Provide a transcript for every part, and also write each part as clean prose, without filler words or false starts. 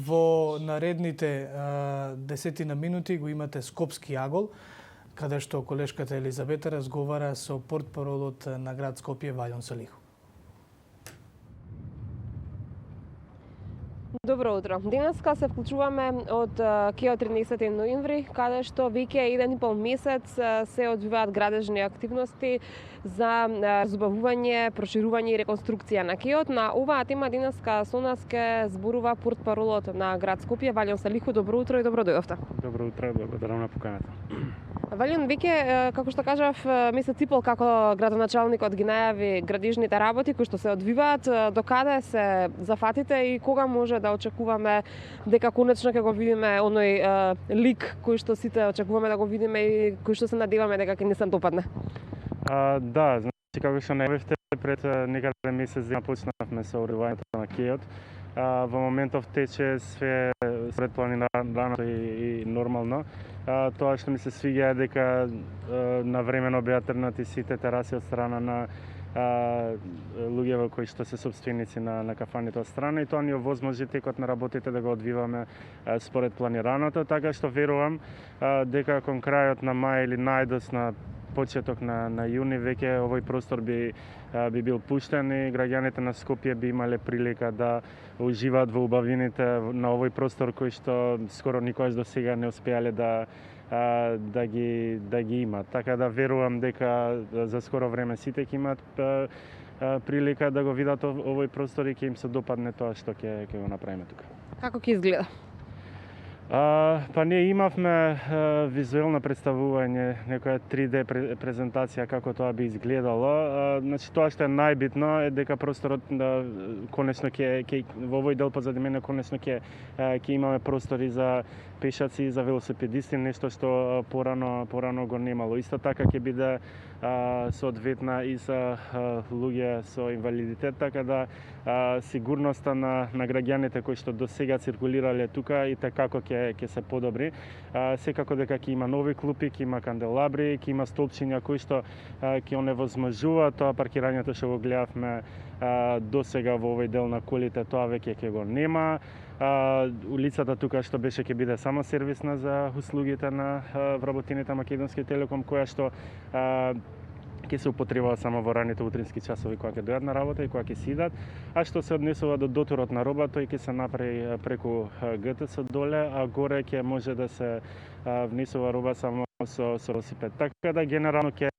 Во наредните 10 минути го имате Скопски агол, каде што колешката Елизабета разговара со портпаролот на град Скопје Валјон Салиху. Добро утро. Денеска се вклучуваме од КЕО 13 ноември, каде што веќе 1,5 месец се одвиваат градежни активности за забавување, проширување и реконструкција на КЕО-от. На оваа тема денеска со нас ке зборува портпаролот на град Скопје Валјон Салиху. Добро утро и добро дојдовте. Добро утро, благодарам на поканата. Валјон, веќе, како што кажав, месец и пол како градоначалникот ги најави градежните работи кои што се одвиваат, до каде се зафатите и кога може да очекуваме дека конечно ќе го видиме оној лик кој што сите очекуваме да го видиме и кој што се надеваме дека ќе не се допадне? Да, значи како што најавивте, пред некаде месец дена почнавме со уредувањето на КЕО-от. Во моментов тече све според планираното и нормално. Тоа што ми се свиѓа е дека навремено беа трнати сите тераси од страна на луѓето кои што се собственици на кафаните од страна, и тоа ни овозможи текот на работите да го одвиваме според планираното, така што верувам дека кон крајот на мај или најдосна почеток на јуни веќе овој простор би бил пуштен и граѓаните на Скопје би имале прилика да уживаат во убавините на овој простор кој што скоро никогаш до сега не успеале да ги имат. Така да верувам дека за скоро време сите ќе имат прилика да го видат овој простор и ќе им се допадне тоа што ќе го направиме тука. Како ќе изгледа? Па ние имавме визуелно представување, некоја 3D презентација како тоа би изгледало. Значи тоа што е најбитно е дека просторот конечно ќе во овој дел позади мене конечно ќе имаме простори за пешаци и за велосипедисти, нешто што порано го немало. Исто така ќе биде соодветна и за луѓе со инвалидитет, така да сигурноста на граѓаните кои што до сега циркулирале тука и како ќе се подобри. Секако дека ќе има нови клупи, ќе има канделабри, ќе има столпчиња кои што ќе оневозможува тоа паркирањето што го гледавме до сега во овој дел на колите, тоа веќе ќе го нема. Улицата тука што беше ќе биде само сервисна за услугите на вработените Македонски телеком, која што ќе се употребува само во раните утрински часови кога ќе дојдат на работа и кога ќе си идат, а што се однесува до дотурот на роба, тој ќе се направи преку ГТС доле, а горе ќе може да се внесува роба само со велосипед. Така да генерално ќе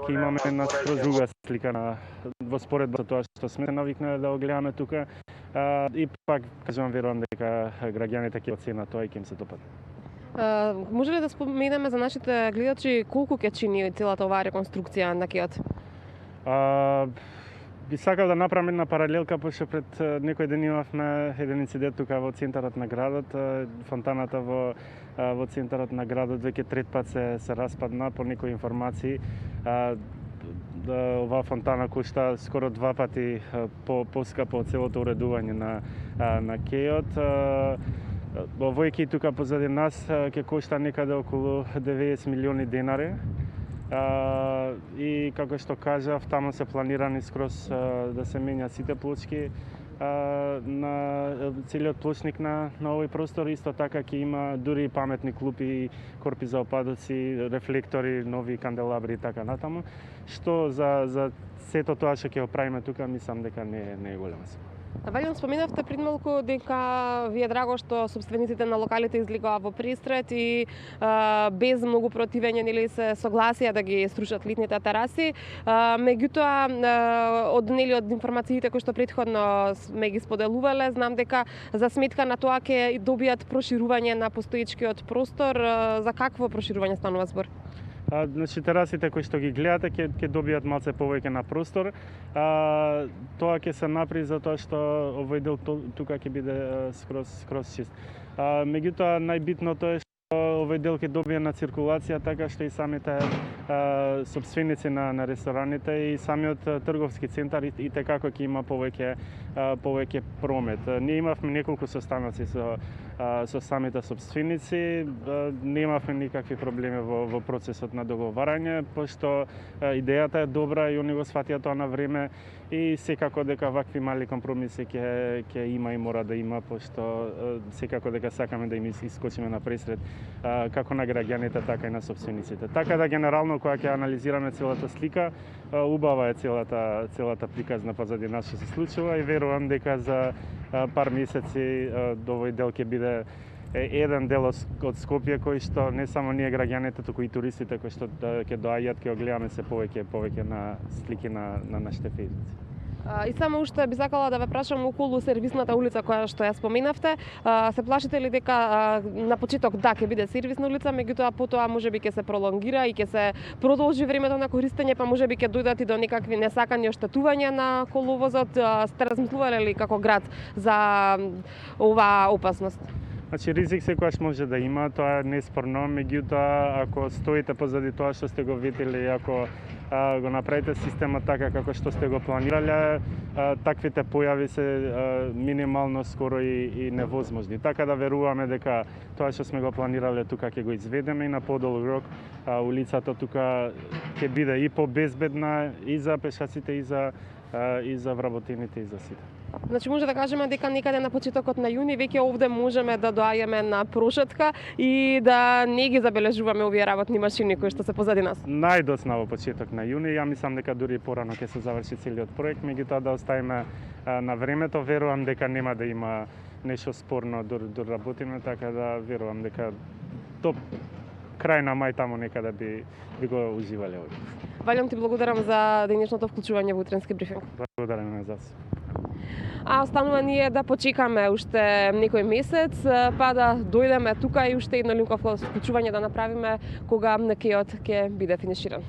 имаме една скроз друга слика во споредба со тоа што сме навикнале да го гледаме тука, и пак кажувам, верувам дека граѓаните ќе оценат тоа и ќе им се допадне. Може ли да споменеме за нашите гледачи колку ќе чини целата оваа реконструкција на КЕО-от? Би сакал да направам една паралелка, пошто пред некој ден имавме еден инцидент тука во центарот на градот. Фонтаната во центарот на градот веќе трет пат се распадна по некои информации. Оваа фонтана кошта скоро 2 пати поскапо од целото уредување на КЕО-от. Овој тука позади нас ќе кошта некаде околу 90 милиони денари. И како што кажав, таму се планирани скроз да се менјат сите плочки на целиот плочник на овој простор. Исто така ќе има дури паметни клупи, корпи за опадоци, рефлектори, нови канделабри и така натаму, што за сето тоа што ќе го правиме тука мислам дека не е голема сума. Валјон, споменавте пред малку дека ви е драго што собствениците на локалите излегоа во престрет и без многу противење нели се согласија да ги срушат летните тераси. Меѓутоа, од информациите кои што претходно сме ги споделувале, знам дека за сметка на тоа ќе добијат проширување на постоечкиот простор. За какво проширување станува збор? Значи терасите кои што ги гледате ќе добијат малце повеќе на простор. Тоа ќе се направи затоа што овој дел тука ќе биде скроз чист. Меѓутоа најбитното е Овој дел ќе добие на циркулација, така што и самите собственици на рестораните и самиот трговски центар и како ќе има повеќе промет. Ние имавме неколку состаноци со самите собственици, немавме никакви проблеми во процесот на договарање, пошто идејата е добра и они го сватија тоа на време и секако дека вакви мали компромиси ќе има и мора да има, пошто секако дека сакаме да им искочиме на пресред како на граѓаните, така и на собствениците. Така да генерално кога ќе анализираме целата слика, убава е целата приказна позади нас што се случува и верувам дека за пар месеци овој дел ќе биде еден дел од Скопје кој што не само ние граѓаните, туку и туристите кои што ќе доаѓаат, ќе гледаме се повеќе на слики на нашите фејсбуци. И само уште би сакала да ве прашам околу сервисната улица која што ја споменавте. Се плашите ли дека на почеток да ќе биде сервисна улица, меѓутоа потоа можеби ќе се пролонгира и ќе се продолжи времето на користење, па можеби ќе дојдат и до некакви несакани оштетувања на коловозот? Сте размислувале ли како град за оваа опасност? Значи, ризик секогаш може да има, тоа е неспорно, меѓутоа ако стоите позади тоа што сте го видели, ако го направите системот така како што сте го планирале, таквите појави се минимално скоро и невозможни. Така да веруваме дека тоа што сме го планирале тука ќе го изведеме и на подолг рок улицата тука ќе биде и побезбедна и за пешаците и за вработените и за сите. Значи може да кажеме дека некаде на почетокот на јуни веќе овде можеме да доаѓаме на прошетка и да не ги забележуваме овие работни машини кои што се позади нас. Најдосна во почеток на јуни, ја мислам дека дури порано ќе се заврши целиот проект, меѓутоа да оставиме на времето, верувам дека нема да има нешто спорно до работиме, така да верувам дека до крај на мај таму некаде би го уживале овие. Валјам ти благодарам за денешното вклучување во утренски брифинг. Благодарам на вас. А останува ние да почекаме уште некој месец, па да дојдеме тука и уште едно линково вклучување да направиме кога кеот ќе биде финиширан.